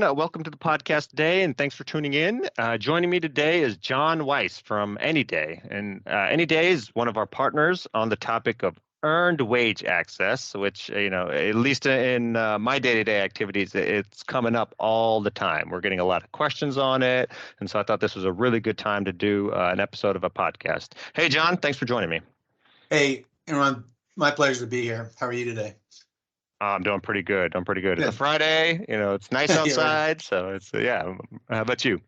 everyone. Welcome to the podcast today, and thanks for tuning in. Joining me today is John Weiss from Anyday. And Anyday is one of our partners on the topic of earned wage access, which, at least in my day-to-day activities, it's coming up all the time. We're getting a lot of questions on it. And so I thought this was a really good time to do an episode of a podcast. Hey, John, thanks for joining me. Hey, Aaron, my pleasure to be here. How are you today? I'm doing pretty good. I'm pretty good. It's a Good. Friday, it's nice Yeah, right. outside. So yeah. How about you?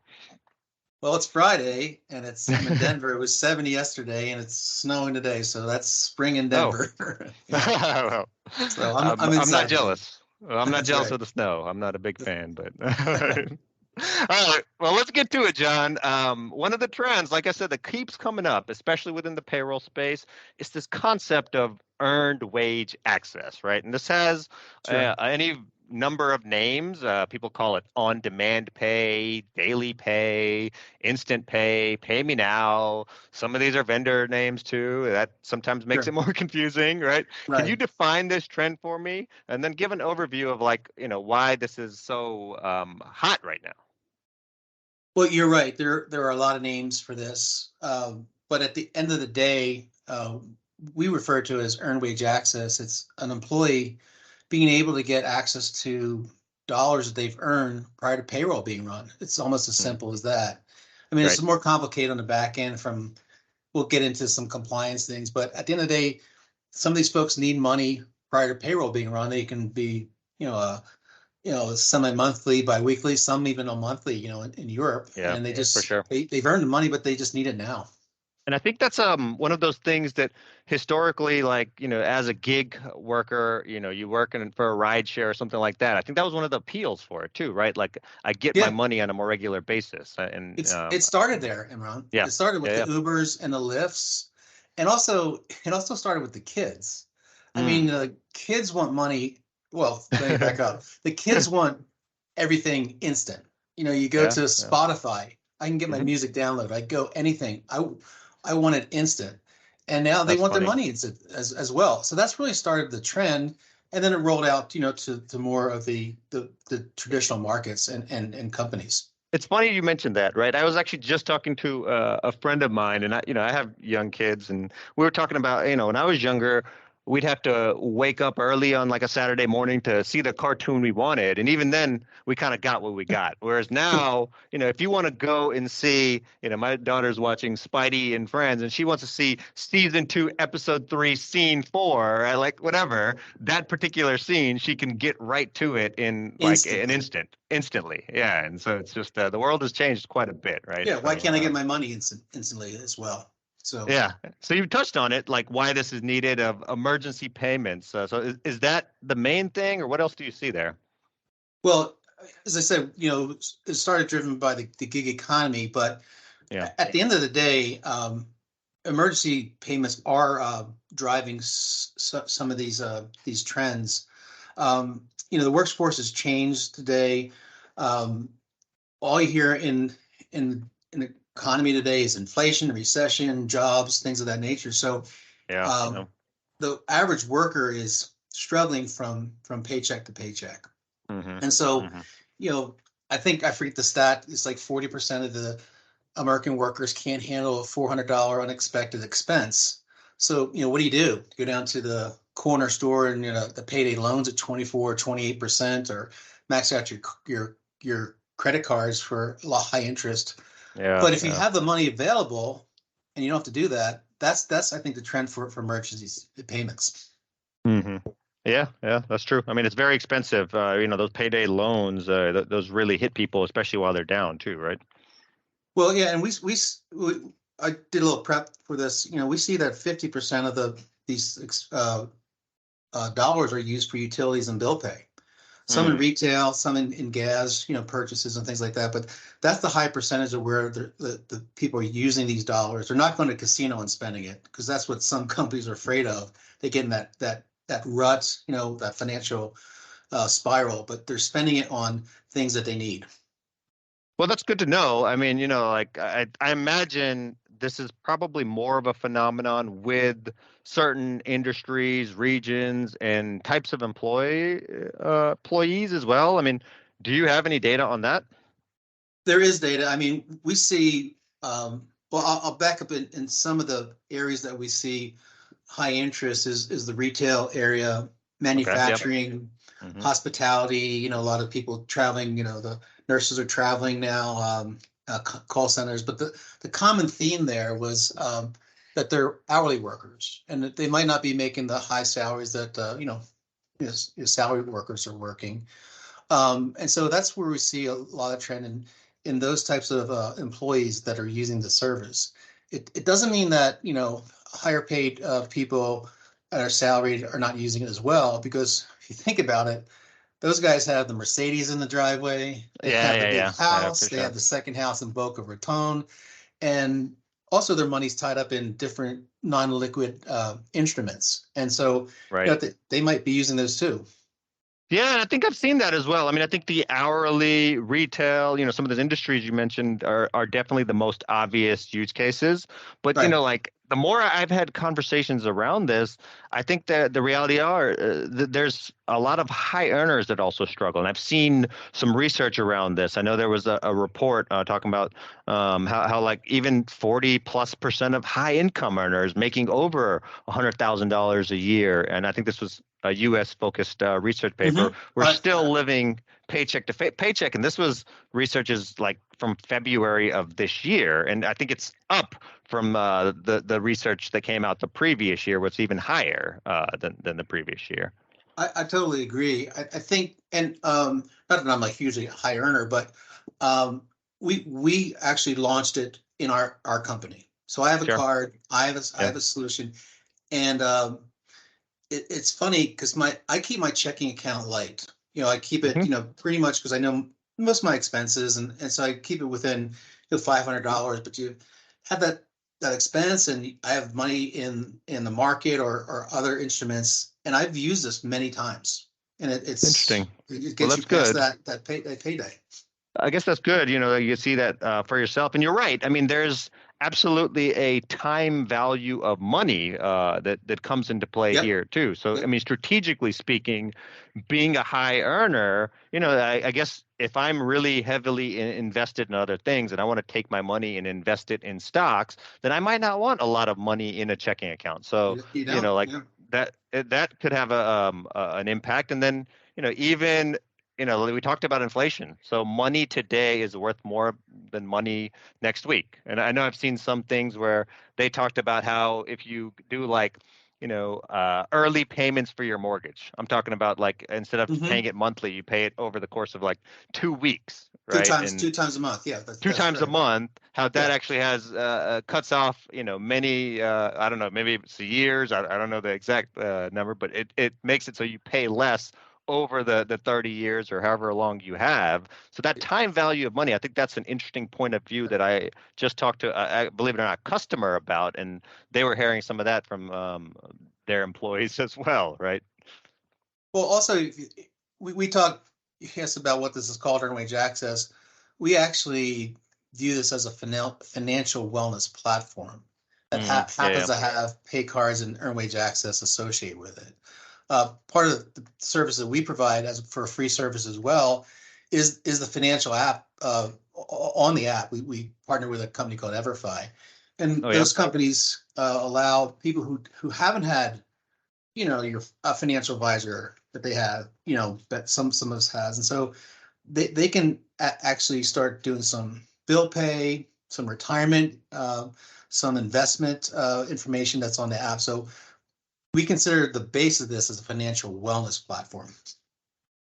Well, it's Friday and I'm in Denver. It was 70 yesterday and it's snowing today. So that's spring in Oh, Denver. Yeah. well, So I'm I'm not inside today. jealous. I'm not That's jealous right. of the snow. I'm not a big fan, but all right. Well, let's get to it, John. One of the trends, like I said, that keeps coming up, especially within the payroll space, is this concept of earned wage access, right? And this has Sure. any number of names. People call it on-demand pay, daily pay, instant pay, pay me now. Some of these are vendor names too. That sometimes makes it Sure. more confusing, right? Can you Right. define this trend for me and then give an overview of why this is so hot right now? Well, you're right. There are a lot of names for this. But at the end of the day, we refer to it as earned wage access. It's an employee being able to get access to dollars that they've earned prior to payroll being run. It's almost as Mm, simple as that. I mean, it's right. more complicated on the back end from, we'll get into some compliance things, but at the end of the day, some of these folks need money prior to payroll being run. They can be, you know, uh, semi-monthly, bi-weekly, some even a monthly, in Europe, Yeah, and for sure. they've earned the money, but they just need it now. And I think that's one of those things that historically, like, as a gig worker, you working for a ride share or something like that. I think that was one of the appeals for it too, right? Like I get my Yeah, money on a more regular basis. And it started there, Imran. yeah, It started with yeah, the yeah. Ubers and the Lyfts, and also it also started with the kids. I mean, Mm. the kids want money. Well, let me back up. The kids want everything instant. You go Yeah, to yeah. Spotify, I can get my Hmm. music download. I go anything. I want it instant. And now they That's want their funny. money instant as well. So that's really started the trend. And then it rolled out, to more of the traditional markets and companies. It's funny you mentioned that, right? I was actually just talking to a friend of mine, and I have young kids, and we were talking about, when I was younger, we'd have to wake up early on like a Saturday morning to see the cartoon we wanted, and even then, we kind of got what we got. Whereas now, if you want to go and see, my daughter's watching Spidey and Friends, and she wants to see season 2, episode 3, scene 4, right? Like whatever that particular scene, she can get right to it in like an Instantly. instantly. Yeah. And so it's just the world has changed quite a bit, right? Yeah, why So can't I get my money instantly as well? So, yeah. So you've touched on it, like why this is needed of emergency payments. So is that the main thing, or what else do you see there? well, as I said, it started driven by the gig economy, but Yeah. at the end of the day, emergency payments are driving some of these trends. The workforce has changed today. Um, all you hear in the economy today is inflation, recession, jobs, things of that nature. So Yeah. um, Yeah. the average worker is struggling from paycheck to paycheck. Hmm. And so, Hmm. you know, I forget the stat. It's like 40% of the American workers can't handle a $400 unexpected expense. So, what do? You go down to the corner store and the payday loans at 24 or 28%, or max out your credit cards for a lot high interest. Yeah. But if you Yeah. have the money available and you don't have to do that, that's I think the trend for emergency payments. Hmm. Yeah, yeah, that's true. I mean, it's very expensive. Those payday loans, those really hit people, especially while they're down too, right? Well, yeah, and I did a little prep for this. We see that 50% of these dollars are used for utilities and bill pay. Some in Mm. retail, some in gas, purchases and things like that. But that's the high percentage of where the people are using these dollars. They're not going to casino and spending it, because that's what some companies are afraid of. They get in that rut, that financial spiral. But they're spending it on things that they need. Well, that's good to know. I mean, like I imagine this is probably more of a phenomenon with certain industries, regions, and types of employees as well. I mean, Do you have any data on that? There is data. I mean, we see, well, I'll back up in some of the areas that we see high interest is the retail area, Okay. Yep. manufacturing, Hmm. hospitality. A lot of people traveling. The nurses are traveling now, call centers. But the common theme there was that they're hourly workers, and that they might not be making the high salaries that salary workers are working. And so that's where we see a lot of trend in those types of employees that are using the service. It doesn't mean that, higher paid people that are salaried are not using it as well, because if you think about it, those guys have the Mercedes in the driveway, they Yeah, have the yeah, big yeah, house, for they have sure. the second house in Boca Raton, and also their money's tied up in different non-liquid instruments. And so, Right. they might be using those too. Yeah, and I think I've seen that as well. I mean, I think the hourly retail, some of those industries you mentioned are definitely the most obvious use cases. But, Right. like the more I've had conversations around this, I think that the reality are there's a lot of high earners that also struggle. And I've seen some research around this. I know there was a report talking about how like even 40+% of high income earners making over $100,000 a year. And I think this was a U.S. focused research paper. We're Right. still living paycheck to paycheck, and this was research is like from February of this year, and I think it's up from the research that came out the previous year, was even higher than the previous year. I totally agree. I think, and not that I'm like hugely a high earner, but we actually launched it in our company. So I have a Sure. card, I Yeah. have a solution, and it's funny because I keep my checking account light. I keep it, Hmm. pretty much because I know most of my expenses, and so I keep it within $500. But you have that expense, and I have money in the market or other instruments, and I've used this many times, and Interesting. it Well, gets you that's past good. that payday. I guess that's good. You see that for yourself, and you're right. I mean, there's absolutely a time value of money that comes into play Yep. here too. So, I Yep. mean, strategically speaking, being a high earner, I guess if I'm really heavily invested in other things and I want to take my money and invest it in stocks, then I might not want a lot of money in a checking account. So, You don't. like Yeah. that could have an impact. And then, even we talked about inflation. So money today is worth more than money next week. And I know I've seen some things where they talked about how if you do like early payments for your mortgage. I'm talking about like instead of Hmm. paying it monthly, you pay it over the course of like 2 weeks, right? And Two times a month. Yeah, two that's times a right. month, how that Yeah. actually has cuts off, many, I don't know, maybe it's years. I don't know the exact number, but it makes it so you pay less over the 30 years or however long you have. So that time value of money, I think that's an interesting point of view that I just talked to, believe it or not, a customer about, and they were hearing some of that from their employees as well, right? Well, also, we talk, yes, about what this is called, earned wage access. We actually view this as a financial wellness platform that Yeah, happens yeah. to have pay cards and earned wage access associated with it. Part of the service that we provide as for a free service as well is the financial app. On the app, we partner with a company called EverFi, and Oh, yeah. those companies allow people who haven't had your a financial advisor that they have, that some of us has, and so they can actually start doing some bill pay, some retirement, some investment information that's on the app. So we consider the base of this as a financial wellness platform.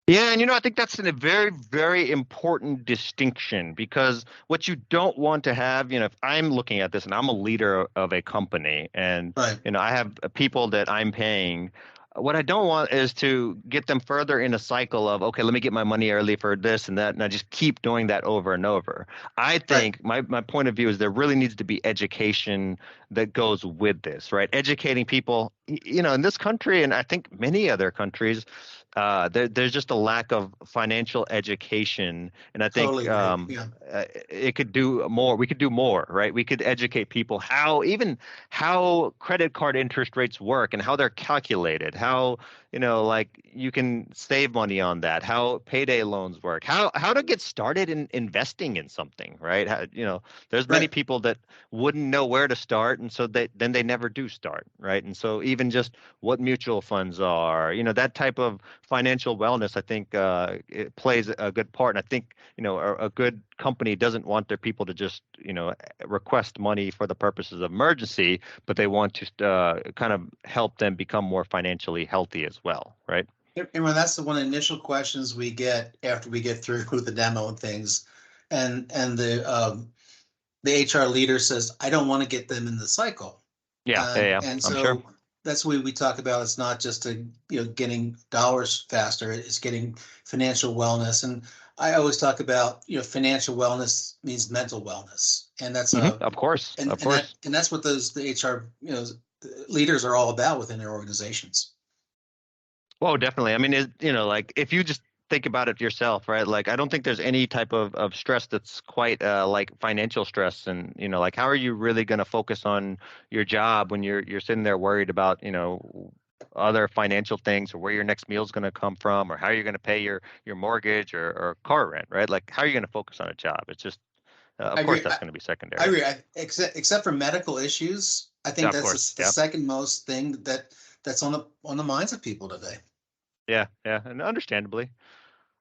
Yeah, and I think that's a very, very important distinction because what you don't want to have, if I'm looking at this and I'm a leader of a company and, Right. I have people that I'm paying, what I don't want is to get them further in a cycle of, okay, let me get my money early for this and that, and I just keep doing that over and over. I Right. think my point of view is there really needs to be education that goes with this, right? Educating people in this country, and I think many other countries, there's just a lack of financial education, and I think Totally agree. Yeah. it could do more. We could do more, right? We could educate people how credit card interest rates work and how they're calculated, how like you can save money on that, how payday loans work, how to get started in investing in something, right? There's many Right. people that wouldn't know where to start, and so they never do start, right? And so even just what mutual funds are, that type of financial wellness, I think it plays a good part. And I think a good company doesn't want their people to just request money for the purposes of emergency, but they want to kind of help them become more financially healthy as well, right? And when that's the one of the initial questions we get after we get through the demo and things, and the HR leader says, I don't want to get them in the cycle. Yeah, yeah, yeah, And I'm sure. so that's what we talk about. It's not just getting dollars faster, it's getting financial wellness. And I always talk about, financial wellness means mental wellness. And that's Of course, and of course. that's what the HR, leaders are all about within their organizations. Well, definitely. I mean, like if you just think about it yourself, right? Like, I don't think there's any type of stress that's quite like financial stress. And, like, how are you really going to focus on your job when you're sitting there worried about, other financial things or where your next meal is going to come from or how you're going to pay your mortgage or car rent, right? Like, how are you going to focus on a job? It's just, I of course, agree. that's going to be I secondary. agree. Except for medical issues, I Yeah, think of that's course. the Yeah. second most thing that's on the minds of people today. Yeah. Yeah. And understandably.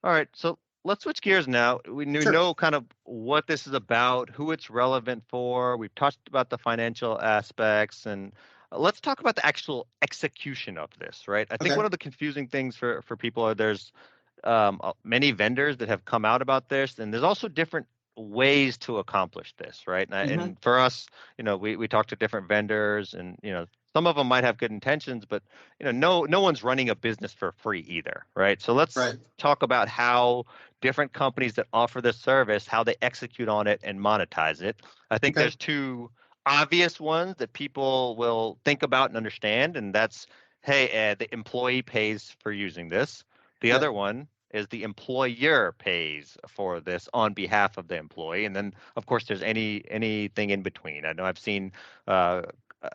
All right, so let's switch gears now. We Sure. know kind of what this is about, who it's relevant for. We've talked about the financial aspects, and let's talk about the actual execution of this, right? I think Okay. one of the confusing things for people are there's many vendors that have come out about this, and there's also different ways to accomplish this, right? Hmm. And for us, we talk to different vendors, and some of them might have good intentions, but no one's running a business for free either, right? So let's Right. talk about how different companies that offer this service, how they execute on it and monetize it. I think Okay. there's two obvious ones that people will think about and understand, and that's, hey, the employee pays for using this. The Yep. other one is the employer pays for this on behalf of the employee, and then of course there's anything in between. I know I've seen uh,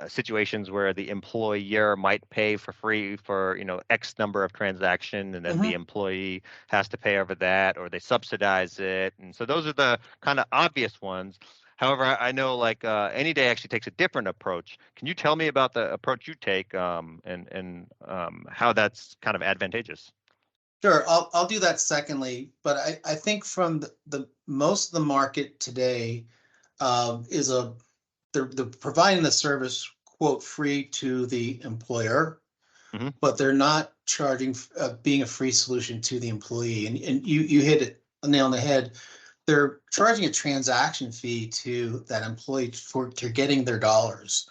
situations where the employer might pay for free for X number of transaction, and then the Hmm. employee has to pay over that, or they subsidize it. And so those are the kind of obvious ones. However, I know like Any Day actually takes a different approach. Can you tell me about the approach you take and how that's kind of advantageous? Sure. I'll do that secondly, but I think from the most of the market today is they're providing the service quote free to the employer, Hmm. but they're not charging being a free solution to the employee. And you hit it a nail on the head. They're charging a transaction fee to that employee for to getting their dollars.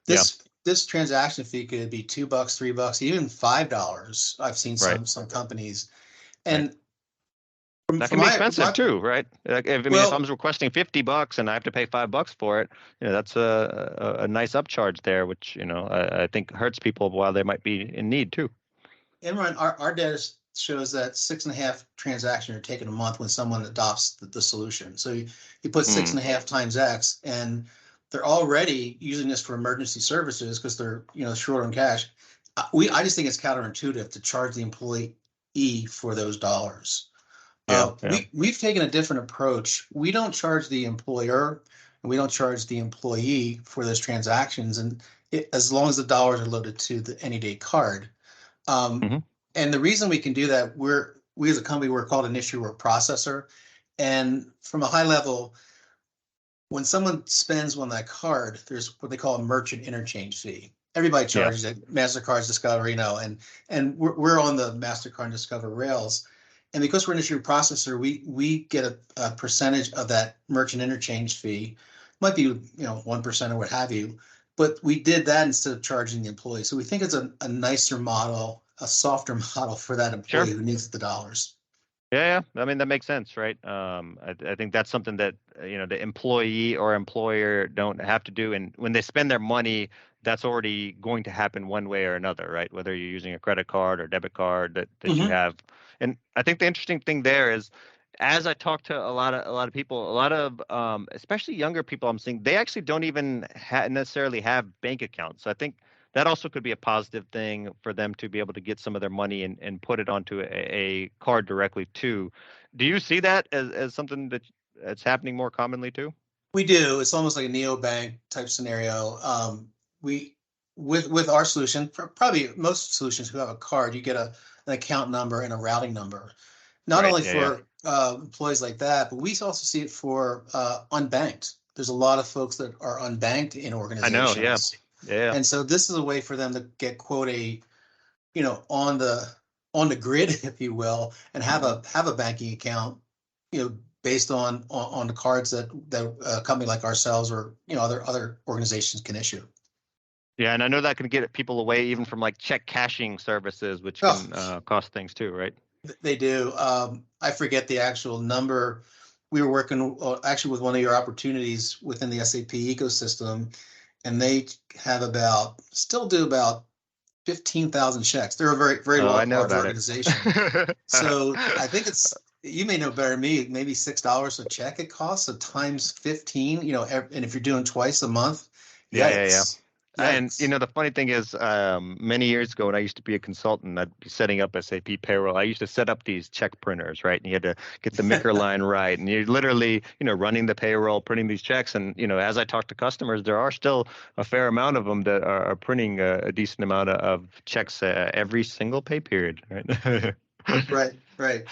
Yeah, This transaction fee could be $2, $3, even $5. I've seen right, some companies. right. And from That from can be my expensive too, right? Like, if I'm well, requesting $50 and I have to pay $5 for it, that's a nice upcharge there, which I think hurts people while they might be in need too. Imran, our data shows that 6.5 transactions are taken a month when someone adopts the solution. So you put six Mm, and a half times X, and they're already using this for emergency services because they're short on cash. I just think it's counterintuitive to charge the employee for those dollars. yeah, yeah, We've taken a different approach. We don't charge the employer and we don't charge the employee for those transactions, and as long as the dollars are loaded to the Anyday card. Um, hmm, and the reason we can do that, we as a company, we're called an issuer processor. And from a high level, when someone spends on that card, there's what they call a merchant interchange fee. Everybody yeah, charges it. Mastercard's Discover, and we're on the Mastercard and Discover rails. And because we're an issuer processor, we get a percentage of that merchant interchange fee. Might be 1% or what have you, but we did that instead of charging the employee. So we think it's a nicer model, a softer model for that employee sure. who needs the dollars. Yeah, yeah. I mean, that makes sense, right? I think that's something that the employee or employer don't have to do, and when they spend their money, that's already going to happen one way or another, right? Whether you're using a credit card or debit card that you Hmm. have. And I think the interesting thing there is, as I talk to a lot of people, a lot of especially younger people, I'm seeing they actually don't even necessarily have bank accounts. So I think that also could be a positive thing for them to be able to get some of their money and put it onto a card directly too. Do you see that as something that's happening more commonly too? We do. It's almost like a neobank type scenario. We with our solution, probably most solutions who have a card, you get an account number and a routing number. Not Right. only Yeah. Yeah. for employees like that, but we also see it for unbanked. There's a lot of folks that are unbanked in I know. Yeah. organizations, Yeah. and so this is a way for them to get quote a on the grid, if you will, and have a banking account, based on the cards that a company like ourselves or other organizations can issue. Yeah. And I know that can get people away even from like check cashing services, which Oh, can cost things too, right? they do. I forget the actual number. We were working actually with one of your opportunities within the SAP ecosystem, and they have still do about 15,000 checks. They're a very, very Oh, I know large about it. organization. So I think you may know better than me, maybe $6 a check it costs, so times 15, and if you're doing twice a month, Yeah, yeah, yeah. yikes, And yikes. the funny thing is, many years ago when I used to be a consultant, I'd be setting up SAP payroll. I used to set up these check printers, right? And you had to get the Micker line right, and you're literally, running the payroll, printing these checks. And as I talk to customers, there are still a fair amount of them that are printing a decent amount of checks every single pay period, right? Right, right.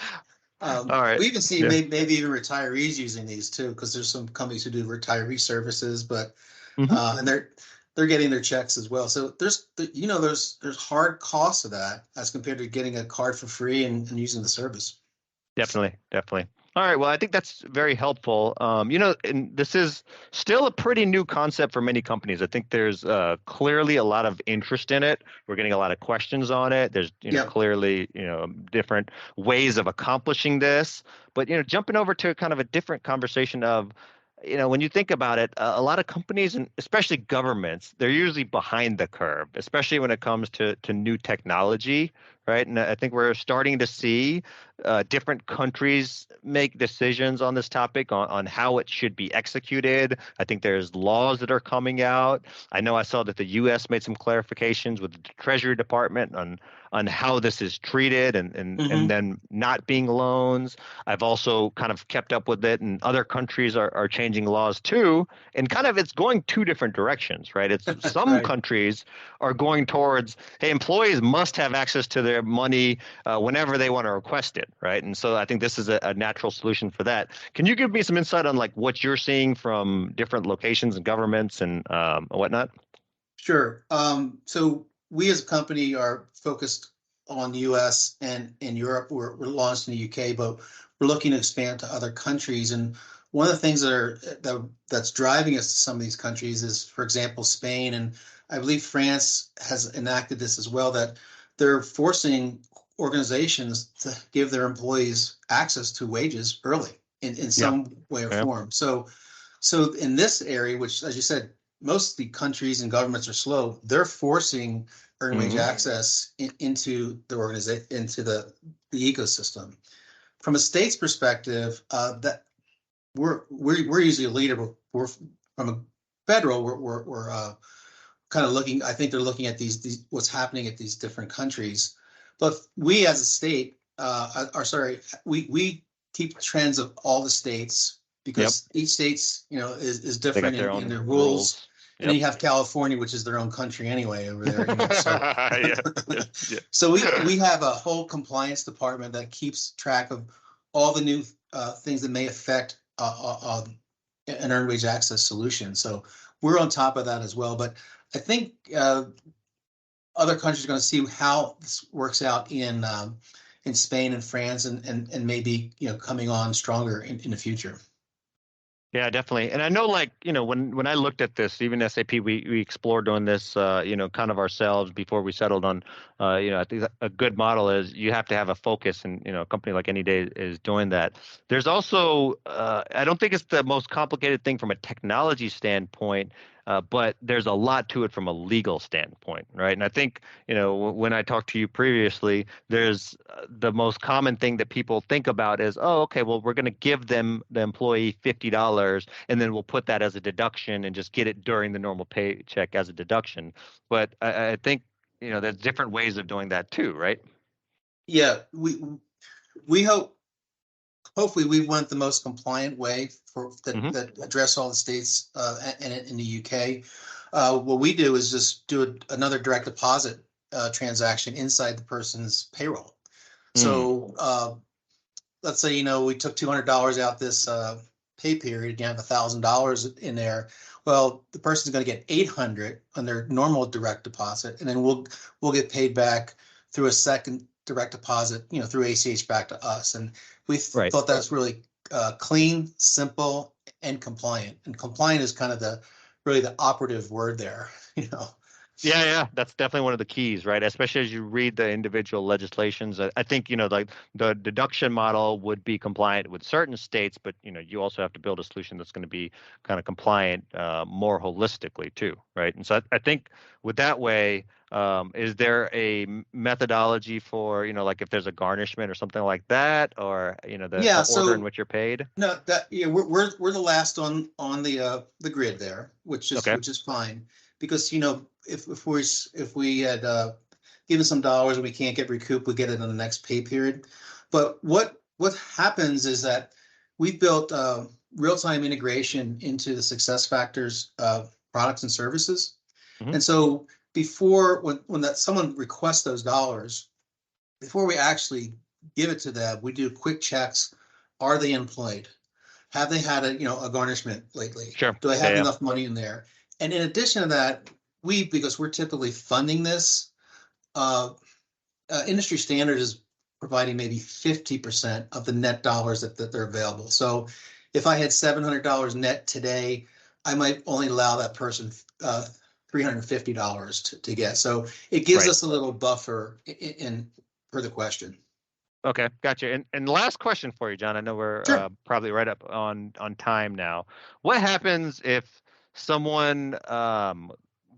All right. We even see Yeah. maybe even retirees using these too, because there's some companies who do retiree services, but Mhm. and they're getting their checks as well. So there's hard costs of that as compared to getting a card for free and using the service. Definitely, definitely. All right. Well, I think that's very helpful. And this is still a pretty new concept for many companies. I think there's clearly a lot of interest in it. We're getting a lot of questions on it. There's, Yeah. clearly, different ways of accomplishing this. But, jumping over to kind of a different conversation of, when you think about it, a lot of companies and especially governments, they're usually behind the curve, especially when it comes to new technology, right? And I think we're starting to see different countries make decisions on this topic on how it should be executed. I think there's laws that are coming out. I know I saw that the U.S. made some clarifications with the Treasury Department on how this is treated and Hmm. then not being loans. I've also kind of kept up with it, and other countries are changing laws too. And kind of it's going two different directions, right? It's some Right. countries are going towards, hey, employees must have access to their money whenever they want to request it, right? And so I think this is a natural solution for that. Can you give me some insight on like what you're seeing from different locations and governments and whatnot? Sure. So we as a company are focused on the US and in Europe. We're launched in the UK, but we're looking to expand to other countries. And one of the things that's driving us to some of these countries is, for example, Spain, and I believe France has enacted this as well, that they're forcing organizations to give their employees access to wages early in Yeah. some way or Yeah. form. So in this area, which, as you said, most of the countries and governments are slow, they're forcing earned wage Hmm. access into the organization, into the ecosystem. From a state's perspective, that we're usually a leader. We're from a federal. We're kind of looking. I think they're looking at these what's happening at these different countries. But we as a state, are sorry, we keep trends of all the states Yep. because each state's is They got different their in own their rules. rules. And then Yep. you have California, which is their own country anyway over there, so Yeah. Yeah. Yeah. so we have a whole compliance department that keeps track of all the new things that may affect an earned wage access solution. So we're on top of that as well. But I think other countries are going to see how this works out in Spain and France, and maybe coming on stronger in the future. Yeah, definitely. And I know, like, when I looked at this, even SAP, we explored doing this, kind of ourselves before we settled on, I think a good model is you have to have a focus, and a company like Any Day is doing that. There's also, I don't think it's the most complicated thing from a technology standpoint. but there's a lot to it from a legal standpoint, right? And I think, when I talked to you previously, there's the most common thing that people think about is, oh, okay, well, we're going to give them the employee $50 and then we'll put that as a deduction and just get it during the normal paycheck as a deduction. But I think, there's different ways of doing that too, right? Yeah, we hopefully we went the most compliant way for that Hmm. that address all the states and in the UK. What we do is just do another direct deposit transaction inside the person's payroll. Mm, So let's say we took $200 out this pay period. You have $1,000 in there. Well, the person's going to get 800 on their normal direct deposit, and then we'll get paid back through a second direct deposit, through ACH back to us. And we right. thought that's really clean, simple, and compliant. And compliant is kind of really the operative word there. You know. Yeah, yeah, that's definitely one of the keys, right? Especially as you read the individual legislations. I think, like the deduction model would be compliant with certain states, but you also have to build a solution that's going to be kind of compliant more holistically too, right? And so I think with that way, is there a methodology for, like if there's a garnishment or something like that, or the Yeah. order in So which you're paid? no, that yeah, we're the last on the grid there, which is Okay. which is fine because if we had given some dollars and we can't get recouped, we get it in the next pay period. But what happens is that we've built real-time integration into the success factors products and services. Hmm. And so before when that someone requests those dollars, before we actually give it to them, we do quick checks. Are they employed? Have they had a garnishment lately? Sure. Do I Yeah, have yeah. enough money in there? And in addition to that, because we're typically funding this, uh, industry standard is providing maybe 50% of the net dollars that they're available. So if I had $700 net today, I might only allow that person $350 to get. So it gives Right. us a little buffer in for the question. Okay, gotcha. And last question for you, John. I know we're Sure. probably right up on time now. What happens if someone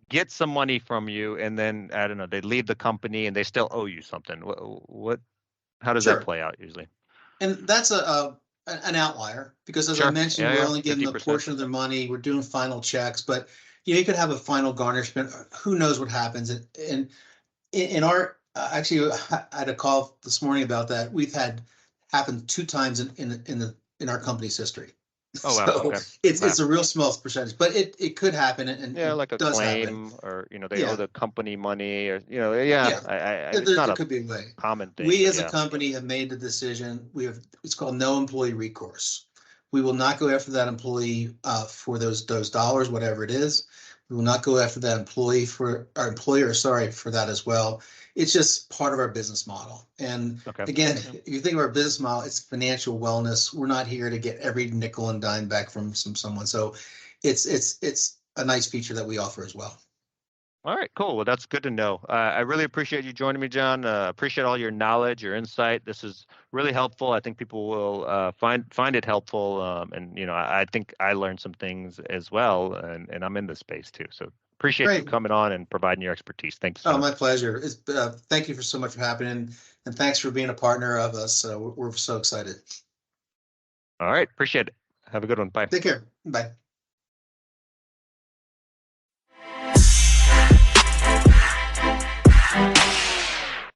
gets some money from you and then I don't know, they leave the company and they still owe you something? What how does that Sure. play out usually? And that's an outlier because, as I Sure. mentioned, Yeah, we're yeah. only giving a 50%. portion of their money. We're doing final checks, but you could have a final garnishment. Who knows what happens? And in our actually, I had a call this morning about that. We've had happen two times in our company's history. Oh wow. So Okay. it's Wow. a real small percentage, but it could happen and Yeah, it like a does happen. claim or they owe Yeah, the company money or yeah, yeah. it's not There a could be a way. common thing, We but as a yeah. company have made the decision. It's called no employee recourse. We will not go after that employee for those dollars, whatever it is. We will not go after that employee for our employer, sorry, for that as well. It's just part of our business model. And Okay. again, Yeah. if you think of our business model, it's financial wellness. We're not here to get every nickel and dime back from someone. So it's a nice feature that we offer as well. All right, cool. Well, that's good to know. I really appreciate you joining me, John. Appreciate all your knowledge, your insight. This is really helpful. I think people will find it helpful, and I think I learned some things as well, and I'm in this space too. So appreciate you Great. coming on and providing your expertise. Thanks, Oh, John. my pleasure. Thank you for so much for happening, and thanks for being a partner of us. We're so excited. All right, appreciate it. Have a good one. Bye. Take care. Bye.